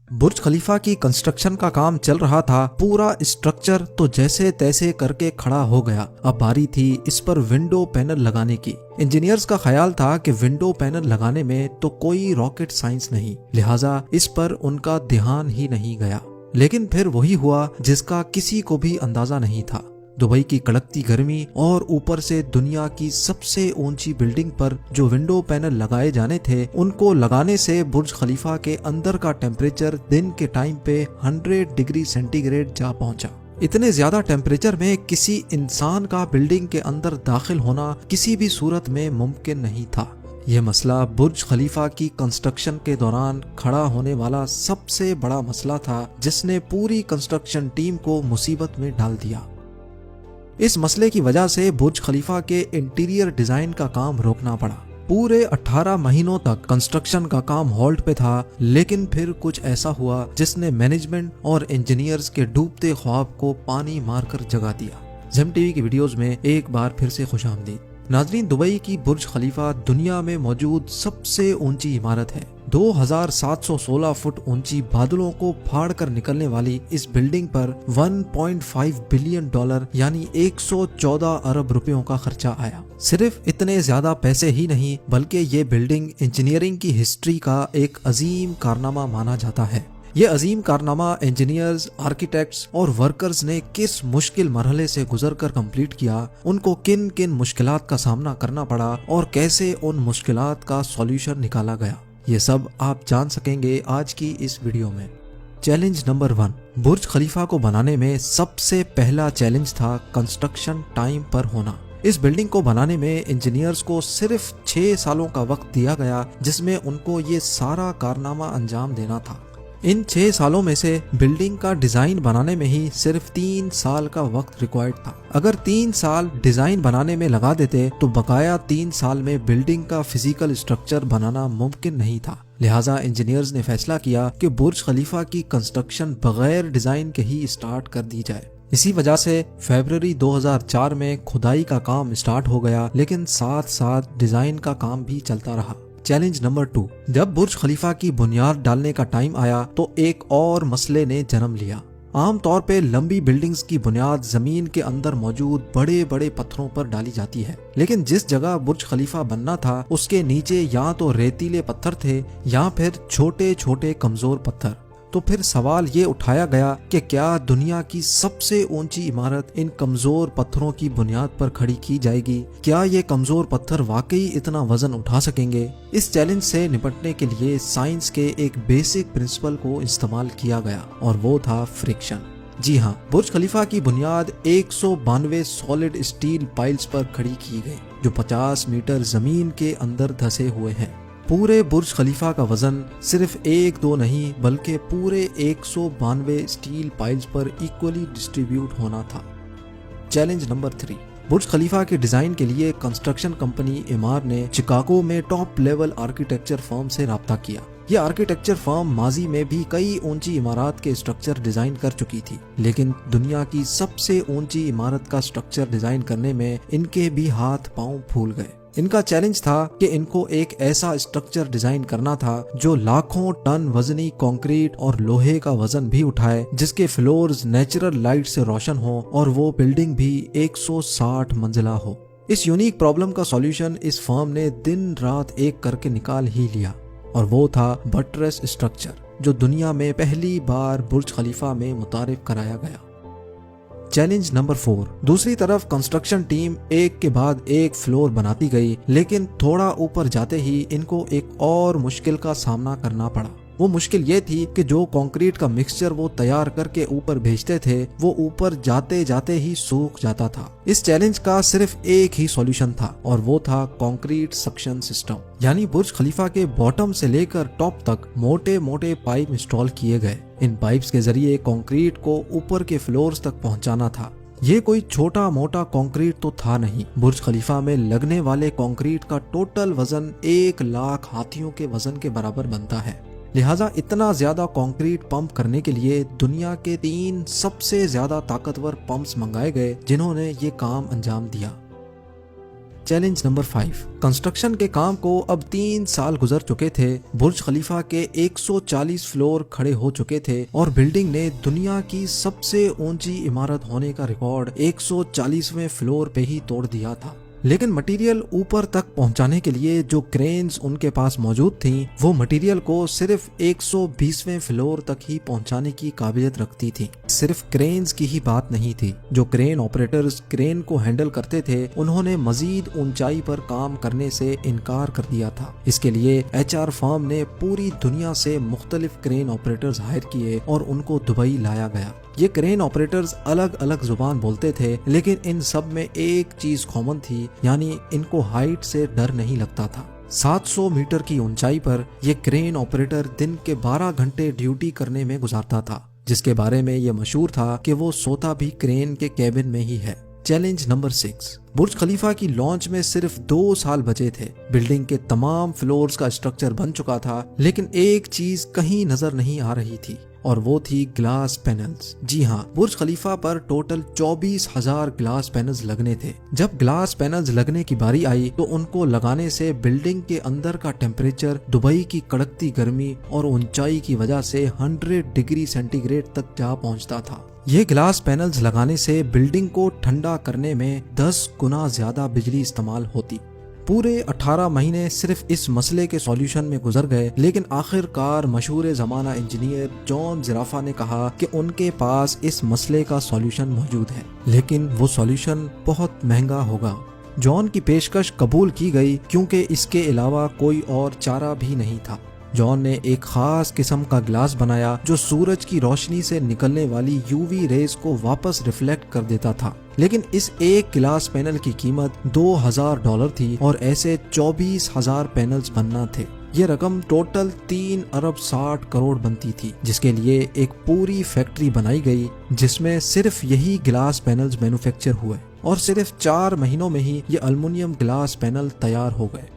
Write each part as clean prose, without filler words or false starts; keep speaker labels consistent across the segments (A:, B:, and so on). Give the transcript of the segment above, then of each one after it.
A: बुर्ज खलीफा की कंस्ट्रक्शन का काम चल रहा था। पूरा स्ट्रक्चर तो जैसे तैसे करके खड़ा हो गया। अब बारी थी इस पर विंडो पैनल लगाने की। इंजीनियर्स का ख्याल था कि विंडो पैनल लगाने में तो कोई रॉकेट साइंस नहीं, लिहाजा इस पर उनका ध्यान ही नहीं गया। लेकिन फिर वही हुआ जिसका किसी को भी अंदाजा नहीं था। दुबई की कड़कती गर्मी और ऊपर से दुनिया की सबसे ऊंची बिल्डिंग पर जो विंडो पैनल लगाए जाने थे, उनको लगाने से बुर्ज खलीफा के अंदर का टेम्परेचर दिन के टाइम पे 100 डिग्री सेंटीग्रेड जा पहुंचा। इतने ज्यादा टेम्परेचर में किसी इंसान का बिल्डिंग के अंदर दाखिल होना किसी भी सूरत में मुमकिन नहीं था। यह मसला बुर्ज खलीफा की कंस्ट्रक्शन के दौरान खड़ा होने वाला सबसे बड़ा मसला था, जिसने पूरी कंस्ट्रक्शन टीम को मुसीबत में डाल दिया। इस मसले की वजह से बुर्ज खलीफा के इंटीरियर डिजाइन का काम रोकना पड़ा। पूरे 18 महीनों तक कंस्ट्रक्शन का काम होल्ड पे था, लेकिन फिर कुछ ऐसा हुआ जिसने मैनेजमेंट और इंजीनियर्स के डूबते ख्वाब को पानी मारकर जगा दिया। ज़ेम टीवी की वीडियोस में एक बार फिर से खुशामदीद। नाजरीन, दुबई की बुर्ज खलीफा दुनिया में मौजूद सबसे ऊंची इमारत है। 2716 फुट ऊंची, बादलों को फाड़ कर निकलने वाली इस बिल्डिंग पर $1.5 बिलियन यानी 114 अरब रुपयों का खर्चा आया। सिर्फ इतने ज्यादा पैसे ही नहीं, बल्कि ये बिल्डिंग इंजीनियरिंग की हिस्ट्री का एक अजीम कारनामा माना जाता है। ये अजीम कारनामा इंजीनियर्स, आर्किटेक्ट्स और वर्कर्स ने किस मुश्किल मरहले से गुजरकर कंप्लीट किया, उनको किन किन मुश्किलात का सामना करना पड़ा और कैसे उन मुश्किलात का सॉल्यूशन निकाला गया, ये सब आप जान सकेंगे आज की इस वीडियो में। चैलेंज नंबर 1, बुर्ज खलीफा को बनाने में सबसे पहला चैलेंज था कंस्ट्रक्शन टाइम पर होना। इस बिल्डिंग को बनाने में इंजीनियर्स को सिर्फ 6 सालों का वक्त दिया गया, जिसमें उनको ये सारा कारनामा अंजाम देना था। इन 6 सालों में से बिल्डिंग का डिजाइन बनाने में ही सिर्फ 3 साल का वक्त रिक्वायर्ड था। अगर 3 साल डिजाइन बनाने में लगा देते तो बकाया 3 साल में बिल्डिंग का फिजिकल स्ट्रक्चर बनाना मुमकिन नहीं था। लिहाजा इंजीनियर्स ने फैसला किया कि बुर्ज खलीफा की कंस्ट्रक्शन बगैर डिजाइन के ही स्टार्ट कर दी जाए। इसी वजह से फरवरी 2004 में खुदाई का काम स्टार्ट हो गया, लेकिन साथ साथ डिजाइन का काम भी चलता रहा। चैलेंज नंबर 2, जब बुर्ज खलीफा की बुनियाद डालने का टाइम आया तो एक और मसले ने जन्म लिया। आम तौर पे लंबी बिल्डिंग्स की बुनियाद जमीन के अंदर मौजूद बड़े बड़े पत्थरों पर डाली जाती है, लेकिन जिस जगह बुर्ज खलीफा बनना था उसके नीचे या तो रेतीले पत्थर थे या फिर छोटे छोटे कमजोर पत्थर। तो फिर सवाल ये उठाया गया कि क्या दुनिया की सबसे ऊंची इमारत इन कमजोर पत्थरों की बुनियाद पर खड़ी की जाएगी? क्या ये कमजोर पत्थर वाकई इतना वजन उठा सकेंगे? इस चैलेंज से निपटने के लिए साइंस के एक बेसिक प्रिंसिपल को इस्तेमाल किया गया और वो था फ्रिक्शन। जी हाँ, बुर्ज खलीफा की बुनियाद 192 सॉलिड स्टील पाइल्स पर खड़ी की गई, जो 50 मीटर जमीन के अंदर धंसे हुए हैं। पूरे बुर्ज खलीफा का वजन सिर्फ 1-2 नहीं, बल्कि पूरे 192 स्टील पाइल्स पर इक्वली डिस्ट्रीब्यूट होना था। चैलेंज नंबर 3, बुर्ज खलीफा के डिजाइन के लिए कंस्ट्रक्शन कंपनी इमार ने शिकागो में टॉप लेवल आर्किटेक्चर फर्म से राब्ता किया। ये आर्किटेक्चर फर्म माजी में भी कई ऊंची इमारत के स्ट्रक्चर डिजाइन कर चुकी थी, लेकिन दुनिया की सबसे ऊंची इमारत का स्ट्रक्चर डिजाइन करने में इनके भी हाथ पांव फूल गए। इनका चैलेंज था कि इनको एक ऐसा स्ट्रक्चर डिजाइन करना था जो लाखों टन वजनी कंक्रीट और लोहे का वजन भी उठाए, जिसके फ्लोर्स नेचुरल लाइट से रोशन हो और वो बिल्डिंग भी 160 मंजिला हो। इस यूनिक प्रॉब्लम का सॉल्यूशन इस फर्म ने दिन रात एक करके निकाल ही लिया, और वो था बटरेस स्ट्रक्चर, जो दुनिया में पहली बार बुर्ज खलीफा में मुतारिफ कराया गया। चैलेंज नंबर 4, दूसरी तरफ कंस्ट्रक्शन टीम एक के बाद एक फ्लोर बनाती गई, लेकिन थोड़ा ऊपर जाते ही इनको एक और मुश्किल का सामना करना पड़ा। वो मुश्किल ये थी कि जो कंक्रीट का मिक्सचर वो तैयार करके ऊपर भेजते थे, वो ऊपर जाते जाते ही सूख जाता था। इस चैलेंज का सिर्फ एक ही सॉल्यूशन था, और वो था कंक्रीट सक्शन सिस्टम। यानी बुर्ज खलीफा के बॉटम से लेकर टॉप तक मोटे मोटे पाइप इंस्टॉल किए गए। इन पाइप्स के जरिए कंक्रीट को ऊपर के फ्लोर्स तक पहुंचाना था। ये कोई छोटा मोटा कंक्रीट तो था नहीं। बुर्ज खलीफा में लगने वाले कंक्रीट का टोटल वजन 1 लाख हाथियों के वजन के बराबर बनता है। लिहाजा इतना ज्यादा कंक्रीट पंप करने के लिए दुनिया के 3 सबसे ज्यादा ताकतवर पंप्स मंगाए गए, जिन्होंने ये काम अंजाम दिया। Challenge number 5। कंस्ट्रक्शन के काम को अब 3 साल गुजर चुके थे। बुर्ज खलीफा के 140 फ्लोर खड़े हो चुके थे और बिल्डिंग ने दुनिया की सबसे ऊंची इमारत होने का रिकॉर्ड 140वें फ्लोर पे ही तोड़ दिया था। लेकिन मटेरियल ऊपर तक पहुंचाने के लिए जो क्रेन्स उनके पास मौजूद थीं, वो मटेरियल को सिर्फ 120वें फ्लोर तक ही पहुंचाने की काबिलियत रखती थी। सिर्फ क्रेन्स की ही बात नहीं थी, जो क्रेन ऑपरेटर्स क्रेन को हैंडल करते थे उन्होंने मजीद ऊंचाई पर काम करने से इनकार कर दिया था। इसके लिए HR फर्म ने पूरी दुनिया से मुख्तलिफ क्रेन ऑपरेटर्स हायर किए और उनको दुबई लाया गया। ये क्रेन ऑपरेटर्स अलग अलग जुबान बोलते थे, लेकिन इन सब में एक चीज कॉमन थी, यानी इनको हाइट से डर नहीं लगता था। 700 मीटर की ऊंचाई पर ये क्रेन ऑपरेटर दिन के 12 घंटे ड्यूटी करने में गुजारता था, जिसके बारे में ये मशहूर था कि वो सोता भी क्रेन के केबिन में ही है। Challenge number 6। बुर्ज खलीफा की लॉन्च में सिर्फ 2 साल बचे थे। बिल्डिंग के तमाम फ्लोर्स का स्ट्रक्चर बन चुका था, लेकिन एक चीज कहीं नजर नहीं आ रही थी और वो थी ग्लास पैनल्स। जी हाँ, बुर्ज खलीफा पर टोटल 24,000 ग्लास पैनल्स लगने थे। जब ग्लास पैनल्स लगने की बारी आई तो उनको लगाने से बिल्डिंग के अंदर का टेम्परेचर दुबई की कड़कती गर्मी और ऊंचाई की वजह से 100 डिग्री सेंटीग्रेड तक जा पहुंचता था। ये ग्लास पैनल्स लगाने से बिल्डिंग को ठंडा करने में 10 गुना ज्यादा बिजली इस्तेमाल होती। पूरे 18 महीने सिर्फ इस मसले के सॉल्यूशन में गुजर गए, लेकिन आखिरकार मशहूर ज़माना इंजीनियर जॉन ज़राफा ने कहा कि उनके पास इस मसले का सॉल्यूशन मौजूद है, लेकिन वो सॉल्यूशन बहुत महंगा होगा। जॉन की पेशकश कबूल की गई क्योंकि इसके अलावा कोई और चारा भी नहीं था। जॉन ने एक खास किस्म का ग्लास बनाया जो सूरज की रोशनी से निकलने वाली UV रेज को वापस रिफ्लेक्ट कर देता था। लेकिन इस एक ग्लास पैनल की कीमत $2,000 थी और ऐसे 24,000 पैनल्स बनना थे। ये रकम टोटल 3 अरब 60 करोड़ बनती थी, जिसके लिए एक पूरी फैक्ट्री बनाई गई जिसमें सिर्फ यही ग्लास पैनल्स मैन्युफैक्चर हुए और सिर्फ 4 महीनों में ही ये एल्युमिनियम ग्लास पैनल तैयार हो गए।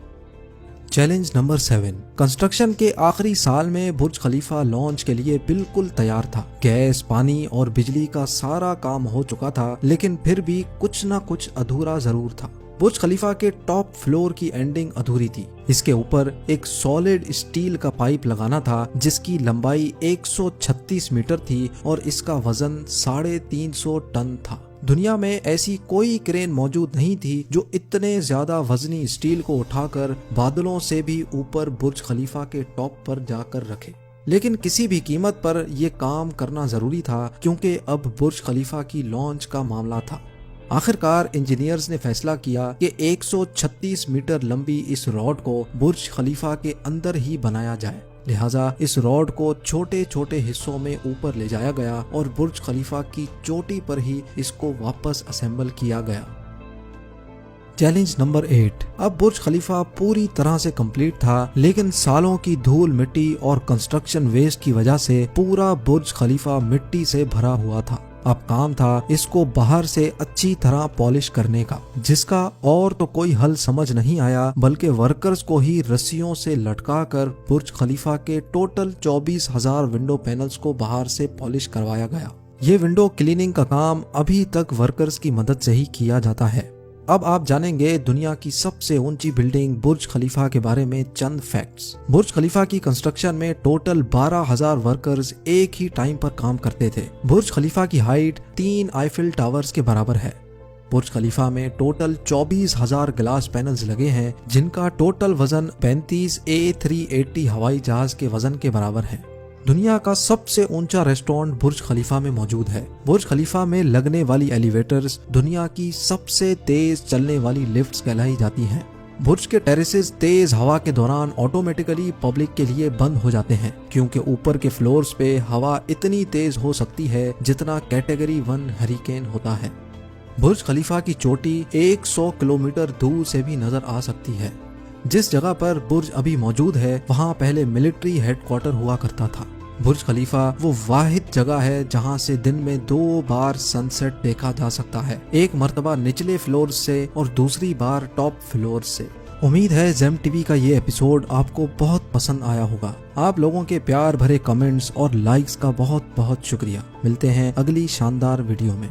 A: Challenge number 7। कंस्ट्रक्शन के आखिरी साल में बुर्ज खलीफा लॉन्च के लिए बिल्कुल तैयार था। गैस, पानी और बिजली का सारा काम हो चुका था, लेकिन फिर भी कुछ ना कुछ अधूरा जरूर था। बुर्ज खलीफा के टॉप फ्लोर की एंडिंग अधूरी थी। इसके ऊपर एक सॉलिड स्टील का पाइप लगाना था जिसकी लंबाई 136 मीटर थी और इसका वजन 350 टन था। दुनिया में ऐसी कोई क्रेन मौजूद नहीं थी जो इतने ज्यादा वजनी स्टील को उठाकर बादलों से भी ऊपर बुर्ज खलीफा के टॉप पर जाकर रखे। लेकिन किसी भी कीमत पर यह काम करना जरूरी था क्योंकि अब बुर्ज खलीफा की लॉन्च का मामला था। आखिरकार इंजीनियर्स ने फैसला किया कि 136 मीटर लंबी इस रॉड को बुर्ज खलीफा के अंदर ही बनाया जाए। लिहाजा इस रॉड को छोटे छोटे हिस्सों में ऊपर ले जाया गया और बुर्ज खलीफा की चोटी पर ही इसको वापस असेंबल किया गया। Challenge number 8। अब बुर्ज खलीफा पूरी तरह से कंप्लीट था, लेकिन सालों की धूल मिट्टी और कंस्ट्रक्शन वेस्ट की वजह से पूरा बुर्ज खलीफा मिट्टी से भरा हुआ था। अब काम था इसको बाहर से अच्छी तरह पॉलिश करने का, जिसका और तो कोई हल समझ नहीं आया, बल्कि वर्कर्स को ही रस्सियों से लटकाकर बुर्ज खलीफा के टोटल 24,000 विंडो पैनल्स को बाहर से पॉलिश करवाया गया। ये विंडो क्लीनिंग का काम अभी तक वर्कर्स की मदद से ही किया जाता है। अब आप जानेंगे दुनिया की सबसे ऊंची बिल्डिंग बुर्ज खलीफा के बारे में चंद फैक्ट्स। बुर्ज खलीफा की कंस्ट्रक्शन में टोटल 12,000 वर्कर्स एक ही टाइम पर काम करते थे। बुर्ज खलीफा की हाइट 3 आईफिल टावर्स के बराबर है। बुर्ज खलीफा में टोटल 24,000 ग्लास पैनल्स लगे हैं, जिनका टोटल वजन 35 A380 हवाई जहाज के वजन के बराबर है। दुनिया का सबसे ऊंचा रेस्टोरेंट बुर्ज खलीफा में मौजूद है। बुर्ज खलीफा में लगने वाली एलिवेटर्स दुनिया की सबसे तेज चलने वाली लिफ्ट्स कहलाई जाती हैं। बुर्ज के टेरेसेस तेज हवा के दौरान ऑटोमेटिकली पब्लिक के लिए बंद हो जाते हैं, क्योंकि ऊपर के फ्लोर्स पे हवा इतनी तेज हो सकती है जितना कैटेगरी 1 हरिकेन होता है। बुर्ज खलीफा की चोटी 100 किलोमीटर दूर से भी नजर आ सकती है। जिस जगह पर बुर्ज अभी मौजूद है वहाँ पहले मिलिट्री हेडक्वार्टर हुआ करता था। बुर्ज खलीफा वो वाहिद जगह है जहाँ से दिन में 2 बार सनसेट देखा जा सकता है, एक मर्तबा निचले फ्लोर से और दूसरी बार टॉप फ्लोर से। उम्मीद है ज़ेम टीवी का ये एपिसोड आपको बहुत पसंद आया होगा। आप लोगों के प्यार भरे कमेंट्स और लाइक्स का बहुत बहुत शुक्रिया। मिलते हैं अगली शानदार वीडियो में।